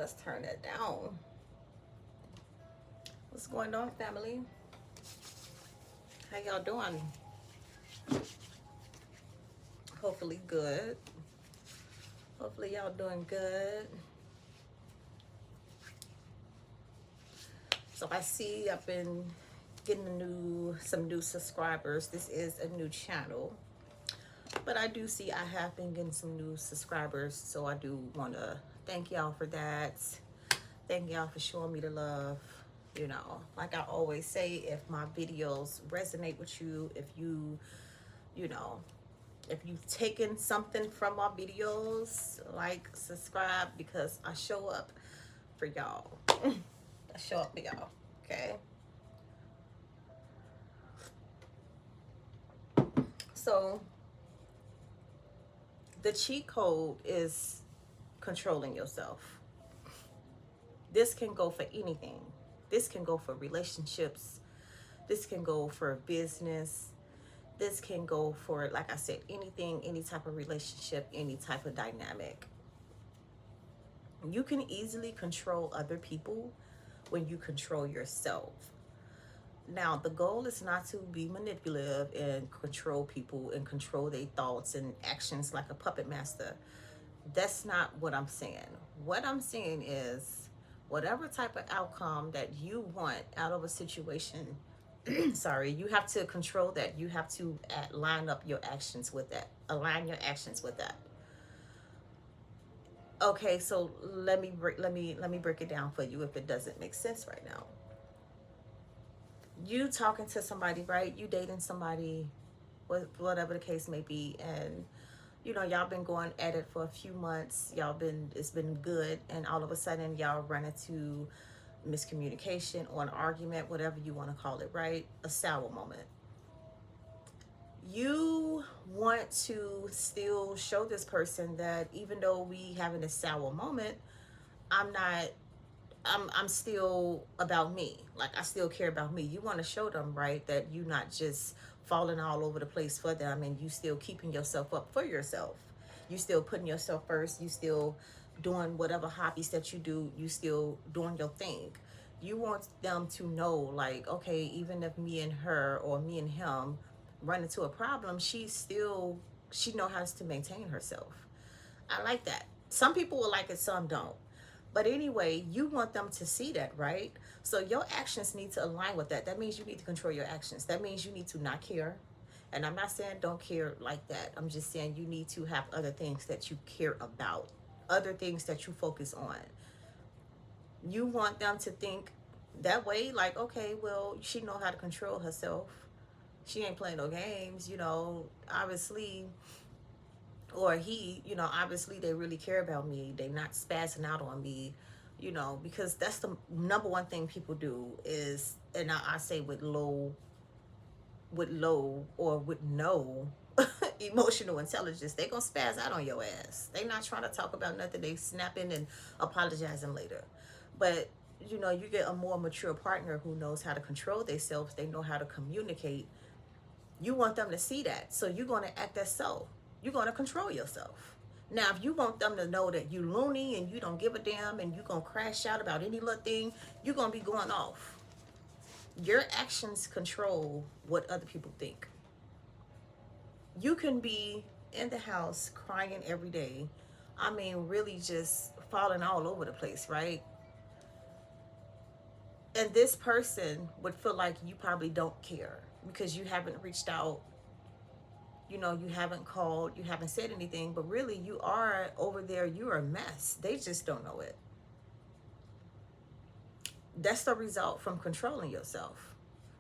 let's turn that down. What's going on, family? How y'all doing? Hopefully good. Hopefully y'all doing good. So I see I've been getting some new subscribers. This is a new channel, but I do see I have been getting some new subscribers, so I do want to thank y'all for that. Thank y'all for showing me the love. You know, like I always say, if my videos resonate with you, if you know, if you've taken something from my videos, like, subscribe, because I show up for y'all. I show up for y'all, okay? So the cheat code is controlling yourself. This can go for anything. This can go for relationships. This can go for business. This can go for, like I said, anything, any type of relationship, any type of dynamic. You can easily control other people when you control yourself. Now, the goal is not to be manipulative and control people and control their thoughts and actions like a puppet master. That's not what I'm saying. What I'm saying is, whatever type of outcome that you want out of a situation, sorry, you have to control that. You have to line up your actions with that. Align your actions with that. Okay, so let me break it down for you if it doesn't make sense right now. You talking to somebody, right? You dating somebody, whatever the case may be, and you know y'all been going at it for a few months. It's been good, and all of a sudden y'all run into miscommunication or an argument, whatever you want to call it, right? A sour moment. You want to still show this person that even though we having a sour moment, I'm not I'm still about me. Like, I still care about me. You want to show them, right, that you not just falling all over the place for them, and you still keeping yourself up for yourself. You still putting yourself first. You still doing whatever hobbies that you do. You still doing your thing. You want them to know, like, okay, even if me and her or me and him run into a problem, she know how to maintain herself. I like that. Some people will like it, some don't. But anyway, you want them to see that, right? So your actions need to align with that. That means you need to control your actions. That means you need to not care. And I'm not saying don't care like that. I'm just saying you need to have other things that you care about, other things that you focus on. You want them to think that way, like, okay, well, she know how to control herself. She ain't playing no games, obviously, or he, obviously they really care about me. They not spazzing out on me, because that's the number one thing people do is, and I say with low or with no emotional intelligence, they gonna spaz out on your ass. They not trying to talk about nothing. They snapping and apologizing later. But you get a more mature partner who knows how to control themselves. They know how to communicate. You want them to see that, so you're going to act as so. You're going to control yourself. Now, if you want them to know that you loony and you don't give a damn and you're going to crash out about any little thing, you're going to be going off. Your actions control what other people think. You can be in the house crying every day. I mean, really just falling all over the place, right? And this person would feel like you probably don't care because you haven't reached out, you haven't called, you haven't said anything, but really you are over there, you're a mess. They just don't know it. That's the result from controlling yourself.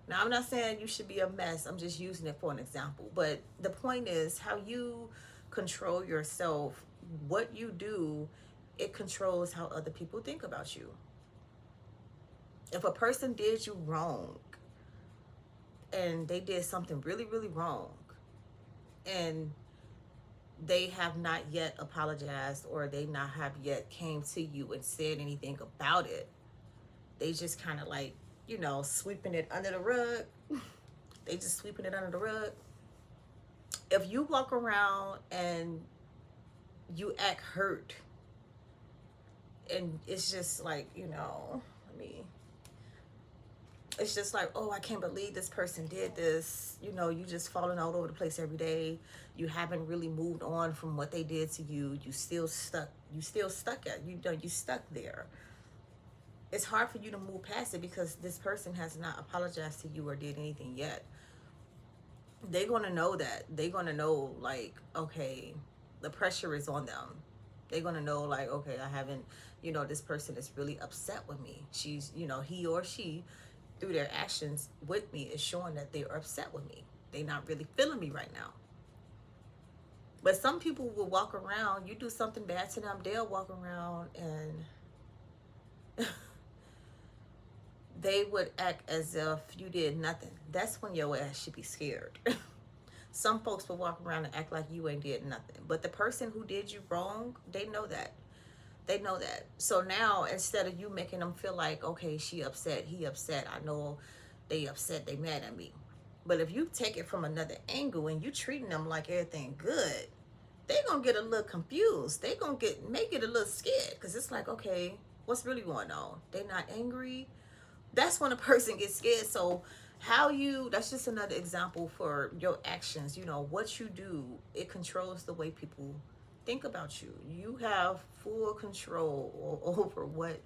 Now, I'm not saying you should be a mess. I'm just using it for an example. But the point is how you control yourself, what you do, it controls how other people think about you. If a person did you wrong and they did something really, really wrong, and they have not yet apologized or they not have yet came to you and said anything about it, they just kind of like, sweeping it under the rug. They just sweeping it under the rug. If you walk around and you act hurt And it's just like, I mean, it's just like, oh, I can't believe this person did this. You just falling all over the place every day. You haven't really moved on from what they did to you. You still stuck at, you stuck there. It's hard for you to move past it because this person has not apologized to you or did anything yet. They're going to know that. They're going to know, like, okay, the pressure is on them. They're going to know, like, okay, I haven't, this person is really upset with me. She's, he or she, through their actions with me, is showing that they are upset with me. They're not really feeling me right now. But some people will walk around, you do something bad to them, they'll walk around and they would act as if you did nothing. That's when your ass should be scared. Some folks will walk around and act like you ain't did nothing. But the person who did you wrong, they know that. They know that. So now, instead of you making them feel like, okay, she upset, he upset, I know they upset, they mad at me. But if you take it from another angle and you treating them like everything good, they gonna get a little confused. They gonna make it a little scared because it's like, okay, what's really going on? They not angry. That's when a person gets scared. So that's just another example for your actions. What you do, it controls the way people think about you. You have full control over what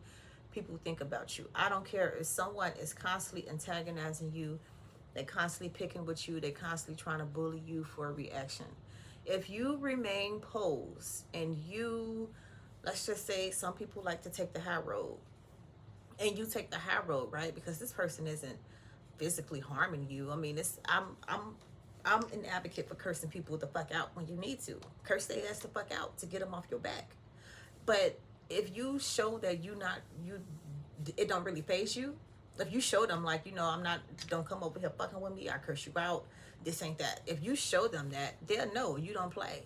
people think about you. I don't care if someone is constantly antagonizing you, they constantly picking with you, they constantly trying to bully you for a reaction. If you remain posed and let's just say some people like to take the high road, and you take the high road, right? Because this person isn't physically harming you. I mean, I'm an advocate for cursing people the fuck out when you need to. Curse their ass the fuck out to get them off your back. But if you show that it don't really phase you. If you show them, like, I'm not, don't come over here fucking with me, I curse you out, this ain't that. If you show them that, they'll know you don't play.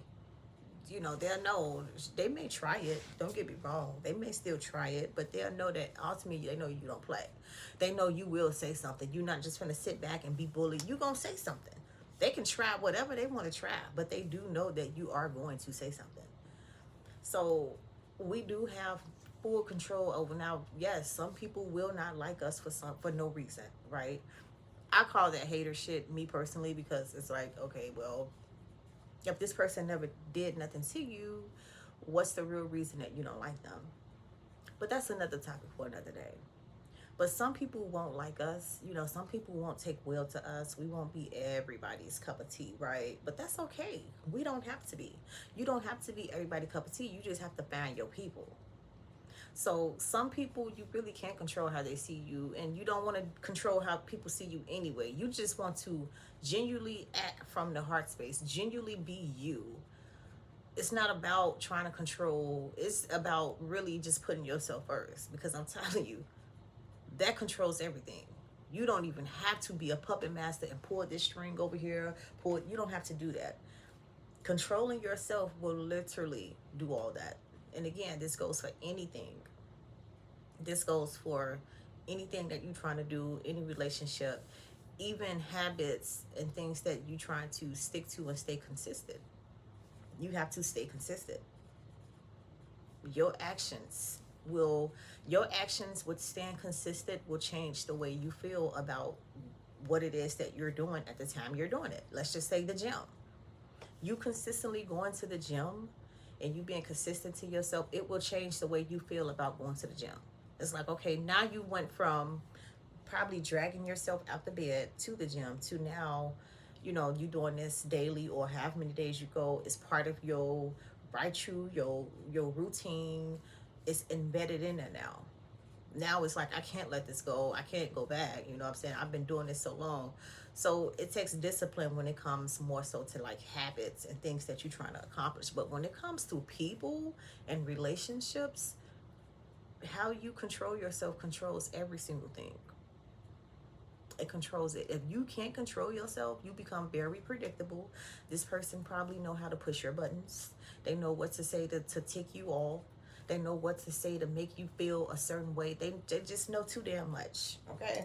They'll know. They may try it, don't get me wrong, they may still try it, but they'll know that ultimately they know you don't play. They know you will say something. You're not just gonna sit back and be bullied. You gonna say something. They can try whatever they want to try, but they do know that you are going to say something. So we do have full control over. Now, yes, some people will not like us for no reason, right? I call that hater shit, me personally, because it's like, okay, well, if this person never did nothing to you, what's the real reason that you don't like them? But that's another topic for another day. But some people won't like us. Some people won't take well to us. We won't be everybody's cup of tea, right? But that's okay. We don't have to be. You don't have to be everybody's cup of tea. You just have to find your people. So some people, you really can't control how they see you, and you don't want to control how people see you anyway. You just want to genuinely act from the heart space, genuinely be you. It's not about trying to control. It's about really just putting yourself first, because I'm telling you, that controls everything. You don't even have to be a puppet master and pull this string over here. You don't have to do that. Controlling yourself will literally do all that. And again, this goes for anything. This goes for anything that you're trying to do, any relationship, even habits and things that you're trying to stick to and stay consistent. You have to stay consistent. Your actions with staying consistent will change the way you feel about what it is that you're doing at the time you're doing it. Let's just say the gym. You consistently going to the gym and you being consistent to yourself, it will change the way you feel about going to the gym. It's like, okay, now you went from probably dragging yourself out the bed to the gym to now, you doing this daily, or however many days you go. It's part of your your routine. It's embedded in there now. Now it's like, I can't let this go. I can't go back. You know what I'm saying? I've been doing this so long. So it takes discipline when it comes more so to like habits and things that you're trying to accomplish. But when it comes to people and relationships, how you control yourself controls every single thing. It controls it. If you can't control yourself, you become very predictable. This person probably know how to push your buttons. They know what to say to tick you off. They know what to say to make you feel a certain way. They just know too damn much. Okay.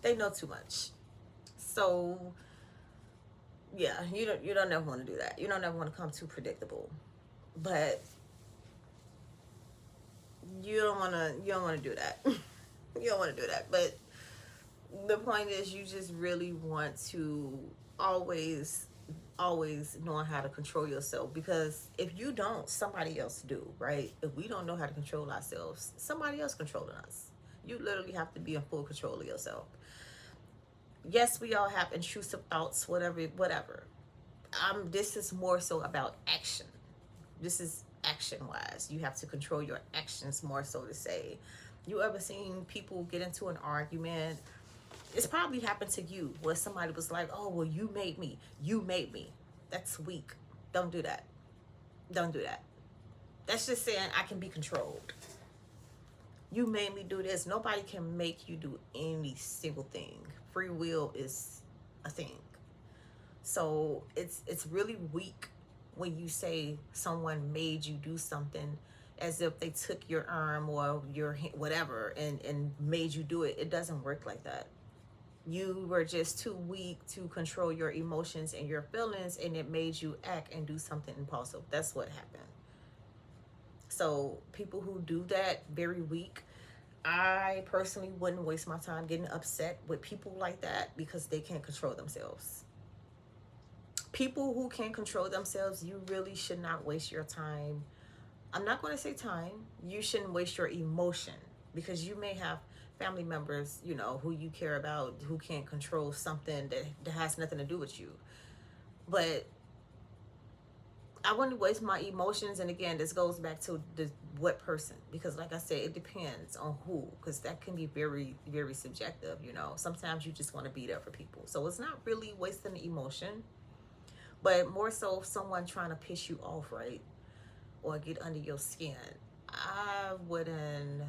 They know too much. So Yeah, you don't ever want to do that. You don't ever want to come too predictable. But you don't want to do that. You don't want to do that. But the point is, you just really want to always always knowing how to control yourself, because if you don't, somebody else do, right? If we don't know how to control ourselves, somebody else controlling us. You literally have to be in full control of yourself. Yes, we all have intrusive thoughts, whatever. This is more so about action. This is action wise. You have to control your actions more so to say. You ever seen people get into an argument? It's probably happened to you where somebody was like, oh, well, you made me. You made me. That's weak. Don't do that. Don't do that. That's just saying I can be controlled. You made me do this. Nobody can make you do any single thing. Free will is a thing. So it's really weak when you say someone made you do something as if they took your arm or your whatever and made you do it. It doesn't work like that. You were just too weak to control your emotions and your feelings, and it made you act and do something impulsive. That's what happened. So people who do that, very weak. I personally wouldn't waste my time getting upset with people like that because they can't control themselves. People who can't control themselves, you really should not waste your time. I'm not going to say time. You shouldn't waste your emotion, because you may have family members, who you care about, who can't control something that has nothing to do with you. But I wouldn't waste my emotions. And again, this goes back to the what person, because like I said, it depends on who, because that can be very, very subjective. Sometimes you just want to be there for people. So it's not really wasting the emotion, but more so someone trying to piss you off, right? Or get under your skin. I wouldn't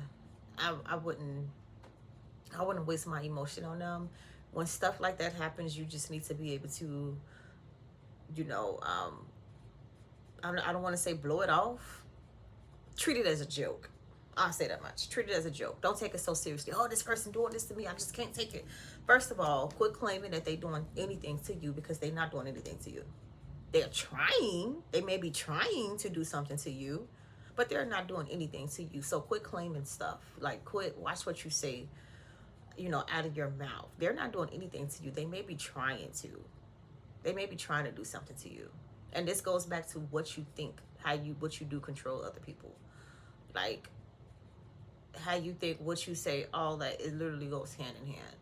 I wouldn't waste my emotion on them. When stuff like that happens, you just need to be able to, you know, I don't want to say blow it off. Treat it as a joke. I'll say that much. Treat it as a joke. Don't take it so seriously. Oh, this person doing this to me. I just can't take it. First of all, quit claiming that they're doing anything to you, because they're not doing anything to you. They're trying. They may be trying to do something to you, but they're not doing anything to you. So quit claiming stuff. Like, watch what you say, out of your mouth. They're not doing anything to you. They may be trying to. They may be trying to do something to you. And this goes back to what you think, what you do control other people. Like, how you think, what you say, all that, it literally goes hand in hand.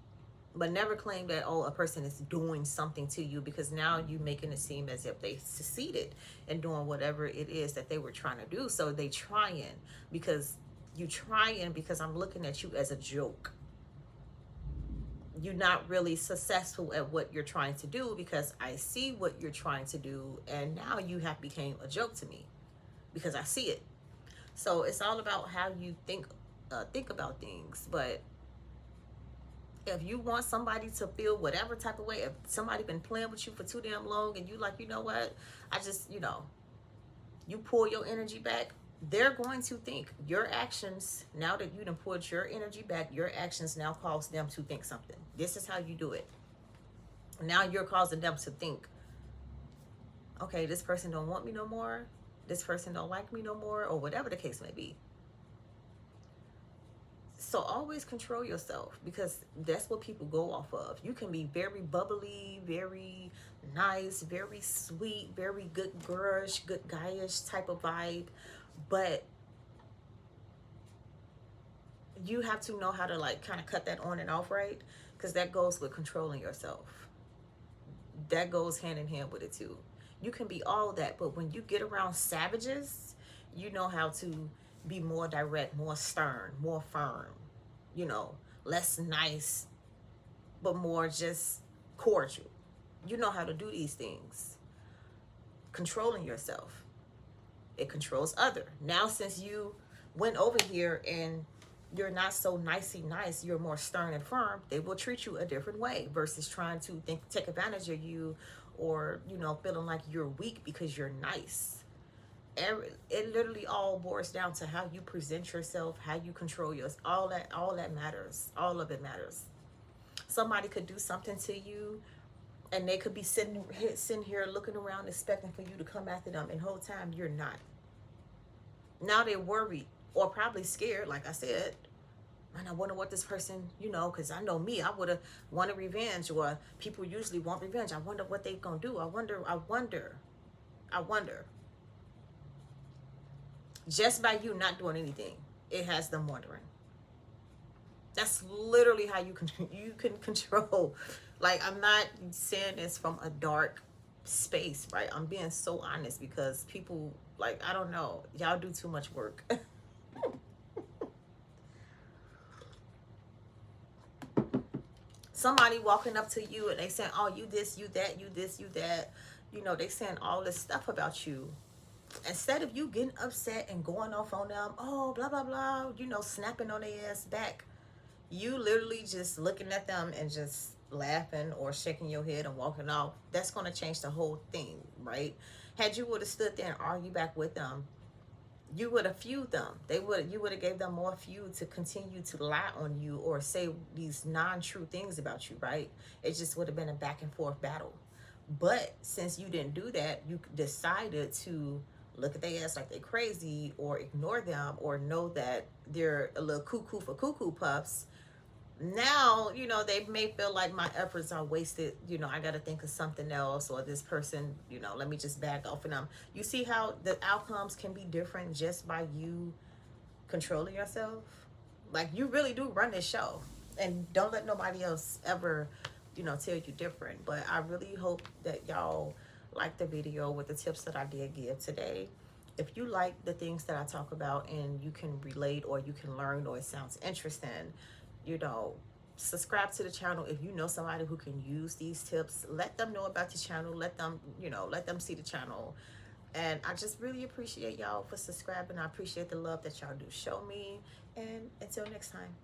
But never claim that, a person is doing something to you, because now you're making it seem as if they succeeded in doing whatever it is that they were trying to do. So they trying because I'm looking at you as a joke. You're not really successful at what you're trying to do, because I see what you're trying to do, and now you have became a joke to me because I see it. So it's all about how you think about things. But if you want somebody to feel whatever type of way, if somebody been playing with you for too damn long and you like, you know what, I just, you pull your energy back, they're going to think your actions, now that you done pulled your energy back, your actions now cause them to think something. This is how you do it. Now you're causing them to think, okay, this person don't want me no more. This person don't like me no more, or whatever the case may be. So always control yourself, because that's what people go off of. You can be very bubbly, very nice, very sweet, very good girlish, good guyish type of vibe, but you have to know how to kind of cut that on and off, right? Because that goes with controlling yourself. That goes hand in hand with it too. You can be all that, but when you get around savages, you know how to be more direct, more stern, more firm, less nice, but more just cordial. You know how to do these things. Controlling yourself, it controls other. Now, since you went over here and you're not so nicey nice, you're more stern and firm, they will treat you a different way versus trying to take advantage of you, or feeling like you're weak because you're nice. It literally all boils down to how you present yourself, how you control yourself. All that matters. All of it matters. Somebody could do something to you And they could be sitting here looking around expecting for you to come after them, and the whole time you're not. Now they're worried or probably scared, like I said. And I wonder what this person, because I know me, I would have wanted revenge, or people usually want revenge. I wonder what they gonna do. I wonder. Just by you not doing anything, it has them wondering. That's literally how you can control. Like, I'm not saying this from a dark space, right? I'm being so honest because people, like, I don't know, y'all do too much work. Somebody walking up to you and they saying, oh, you this, you that, you this, you that, they saying all this stuff about you. Instead of you getting upset and going off on them, oh, blah blah blah, snapping on their ass back, you literally just looking at them and just laughing or shaking your head and walking off. That's going to change the whole thing, right? Had you would have stood there and argued back with them, you would have fueled them. You would have gave them more fuel to continue to lie on you or say these non-true things about you, right? It just would have been a back and forth battle. But since you didn't do that, you decided to look at their ass like they're crazy or ignore them or know that they're a little cuckoo for cuckoo puffs. Now, they may feel like my efforts are wasted. I got to think of something else, or this person, let me just back off of them. You see how the outcomes can be different just by you controlling yourself? Like, you really do run this show, and don't let nobody else ever, tell you different. But I really hope that y'all like the video with the tips that I did give today. If you like the things that I talk about and you can relate or you can learn or it sounds interesting, you know, subscribe to the channel. If you know somebody who can use these tips, let them know about the channel. Let them, let them see the channel. And I just really appreciate y'all for subscribing. I appreciate the love that y'all do show me. And until next time.